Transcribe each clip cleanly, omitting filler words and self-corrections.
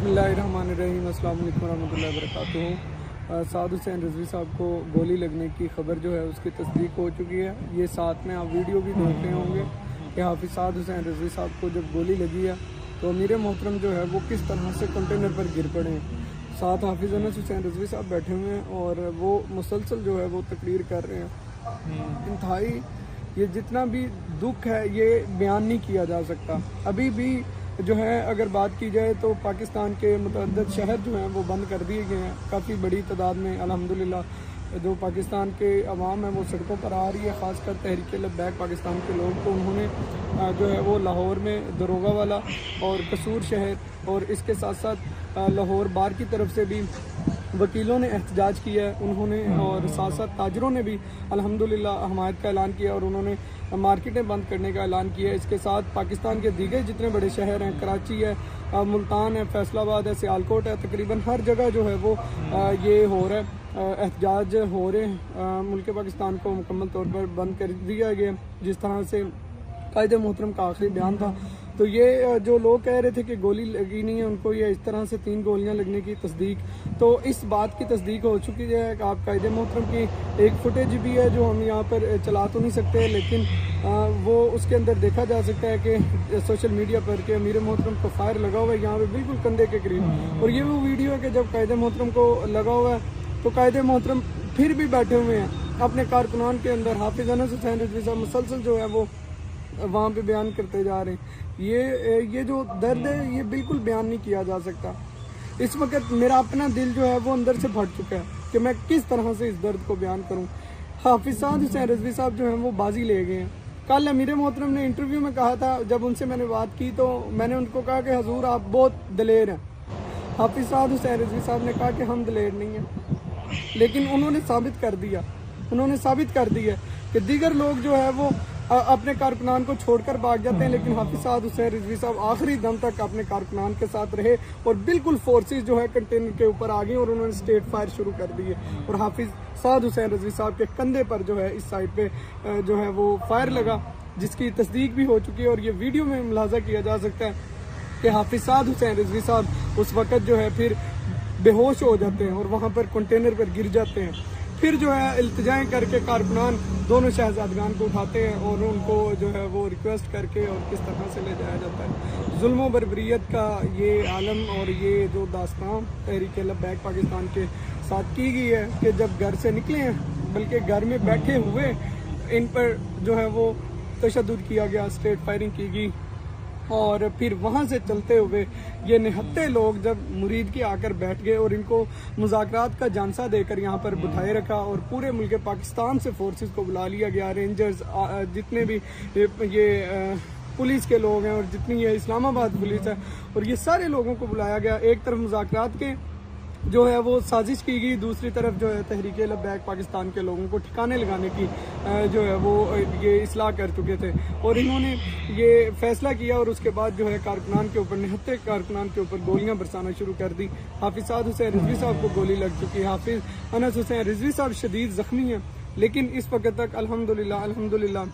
बिस्मिल्लाहिर्रहमानिर्रहीम। अस्सलाम वालेकुम रहमतुल्लाहि वबरकातुहू। साद हुसैन रिजवी साहब को गोली लगने की खबर जो है उसकी तस्दीक हो चुकी है। ये साथ में आप वीडियो भी देख रहे होंगे कि हाफिज़ साद हुसैन रिजवी साहब को जब गोली लगी है तो अमीर मोहतरम जो है वो किस तरह से कंटेनर पर गिर पड़े हैं। साथ हाफिज़ अनस हुसैन रिजवी साहब बैठे हुए हैं और वो मुसलसल जो है वो तकरीर कर रहे हैं। इंतहाई ये जितना भी दुख है ये बयान नहीं किया जा सकता। अभी भी जो है अगर बात की जाए तो पाकिस्तान के मुतअद्दिद शहर जो हैं वो बंद कर दिए गए हैं। काफ़ी बड़ी तादाद में अल्हम्दुलिल्लाह जो पाकिस्तान के अवाम है वो सड़कों पर आ रही है। ख़ासकर तहरीक लब्बैक पाकिस्तान के लोग को उन्होंने जो है वो लाहौर में दरोगा वाला और कसूर शहर और इसके साथ साथ लाहौर बार की तरफ से भी वकीलों ने एहतजाज किया है उन्होंने, और साथ साथ ताजरों ने भी अल्हम्दुलिल्लाह हमायत का ऐलान किया और उन्होंने मार्केटें बंद करने का ऐलान किया है। इसके साथ पाकिस्तान के दीगर जितने बड़े शहर हैं, कराची है, मुल्तान है, फैसलाबाद है, सियालकोट है, तकरीबन हर जगह जो है वो ये हो रहा है, एहतजाज हो रहे हैं। मुल्क पाकिस्तान को मुकम्मल तौर पर बंद कर दिया गया। जिस तरह से कायदे मोहतरम का आखिरी बयान था तो ये जो लोग कह रहे थे कि गोली लगी नहीं है उनको, ये इस तरह से 3 गोलियां लगने की तस्दीक, तो इस बात की तस्दीक हो चुकी है कि आप कायदे मोहतरम की एक फुटेज भी है जो हम यहाँ पर चला तो नहीं सकते, लेकिन वो उसके अंदर देखा जा सकता है कि सोशल मीडिया पर कि अमीर मोहतरम को फायर लगा हुआ है यहाँ पे बिल्कुल कंधे के करीब। और ये वो वीडियो है कि जब कायदे मोहतरम को लगा हुआ है तो कायदे मोहतरम फिर भी बैठे हुए हैं अपने कारकुनान के अंदर। हाफिज़ अनस हुसैन रिजवी साहब मुसलसल जो है वो वहाँ पे बयान करते जा रहे हैं। ये जो दर्द है ये बिल्कुल बयान नहीं किया जा सकता। इस वक्त मेरा अपना दिल जो है वो अंदर से फट चुका है कि मैं किस तरह से इस दर्द को बयान करूँ। हाफिज़ साद हुसैन रिजवी साहब जो हैं वो बाजी ले गए हैं। कल अमीर मोहतरम ने इंटरव्यू में कहा था, जब उनसे मैंने बात की तो मैंने उनको कहा कि हजूर आप बहुत दलेर हैं। हाफिज़ साद हुसैन रिजवी साहब ने कहा कि हम दलेर नहीं हैं, लेकिन उन्होंने साबित कर दिया कि दीगर लोग जो है वो अपने कारकुनान को छोड़कर भाग जाते हैं, लेकिन हाफिज़ साद हुसैन रिजवी साहब आखिरी दम तक अपने कारकुनान के साथ रहे और बिल्कुल फोर्सेस जो है कंटेनर के ऊपर आ गई और उन्होंने स्टेट फायर शुरू कर दी है। और हाफिज़ साद हुसैन रिजवी साहब के कंधे पर जो है इस साइड पे जो है वो फायर लगा, जिसकी तस्दीक भी हो चुकी है। और ये वीडियो में मुलाजा किया जा सकता है कि हाफिज़ साद हुसैन रिजवी साहब उस वक़्त जो है फिर बेहोश हो जाते हैं और वहाँ पर कंटेनर पर गिर जाते हैं। फिर जो है इल्तिजाएं करके कारकुनान दोनों शहजादगान को उठाते हैं और उनको जो है वो रिक्वेस्ट करके और किस तरह से ले जाया जाता है। जुल्म व बर्बरियत का ये आलम और ये जो दास्तान तहरीक लब्बैक पाकिस्तान के साथ की गई है कि जब घर से निकले हैं बल्कि घर में बैठे हुए इन पर जो है वो तशद्दुद किया गया, स्ट्रेट फायरिंग की गई। और फिर वहाँ से चलते हुए ये निहत्ते लोग जब मुरीद के आकर बैठ गए और इनको मुज़ाकरात का जानसा देकर यहाँ पर बिठाए रखा और पूरे मुल्क पाकिस्तान से फोर्सेस को बुला लिया गया, रेंजर्स जितने भी ये पुलिस के लोग हैं और जितनी ये इस्लामाबाद पुलिस है और ये सारे लोगों को बुलाया गया। एक तरफ मुज़ाकरात के जो है वो साजिश की गई, दूसरी तरफ जो है तहरीक लब्बैक पाकिस्तान के लोगों को ठिकाने लगाने की जो है वो ये इस्लाह कर चुके थे और इन्होंने ये फैसला किया और उसके बाद जो है कारकुनान के ऊपर, निहत्ते कारकुनान के ऊपर गोलियां बरसाना शुरू कर दी। हाफिज़ साद हुसैन रिजवी साहब को गोली लग चुकी है। हाफिज़ अनस हुसैन रिजवी साहब शदीद ज़ख्मी हैं, लेकिन इस वक्त तक अल्हम्दुलिल्लाह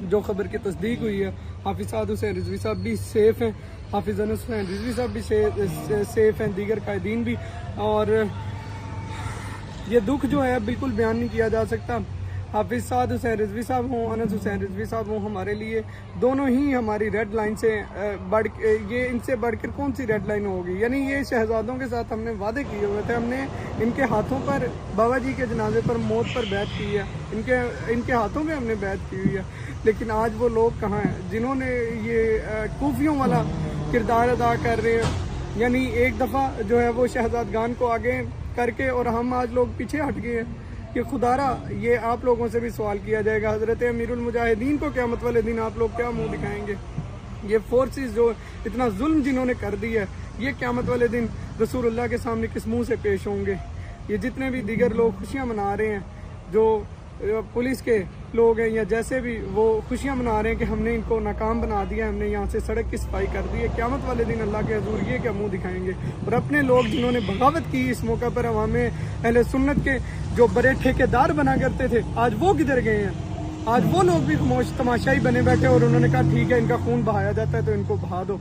जो खबर की तस्दीक हुई है हाफिज़ साद हुसैन रिजवी साहब भी सेफ़ हैं, हाफिज़ अनस हुसैन रिजवी साहब भी सेफ़ हैं, दीगर कायदीन भी। और ये दुख जो है बिल्कुल बयान नहीं किया जा सकता। हाफिज़ साद हुसैन रिजवी साहब हों, अनस हुसैन रिजवी साहब हों, हमारे लिए दोनों ही हमारी रेड लाइन से ये इनसे बढ़कर कौन सी रेड लाइन होगी। यानी ये शहजादों के साथ हमने वादे किए हुए थे, हमने इनके हाथों पर बाबा जी के जनाजे पर मौत पर बैत की है, इनके हाथों में हमने बैत की हुई है। लेकिन आज वो लोग कहाँ हैं जिन्होंने ये कूफियों वाला किरदार अदा कर रहे हैं। यानी एक दफ़ा जो है वो शहजादगान को आगे करके और हम आज लोग पीछे हट गए हैं कि खुदारा ये आप लोगों से भी सवाल किया जाएगा, हज़रत अमीरुल मुजाहिदीन को क़यामत वाले दिन आप लोग क्या मुंह दिखाएंगे। ये फोर्सेस जो इतना जुल्म जिन्होंने कर दिया है ये क़यामत वाले दिन रसूलुल्लाह के सामने किस मुँह से पेश होंगे। ये जितने भी दीगर लोग खुशियाँ मना रहे हैं, जो पुलिस के लोग हैं या जैसे भी, वो खुशियाँ मना रहे हैं कि हमने इनको नाकाम बना दिया, हमने यहाँ से सड़क की सफाई कर दी है। क़यामत वाले दिन अल्लाह के हजूर ये क्या मुंह दिखाएंगे। और अपने लोग जिन्होंने बगावत की इस मौका पर, अवाम अहले सुन्नत के जो बड़े ठेकेदार बना करते थे, आज वो किधर गए हैं। आज वो लोग भी तमाशाई बने बैठे और उन्होंने कहा ठीक है इनका खून बहाया जाता है तो इनको बहा दो।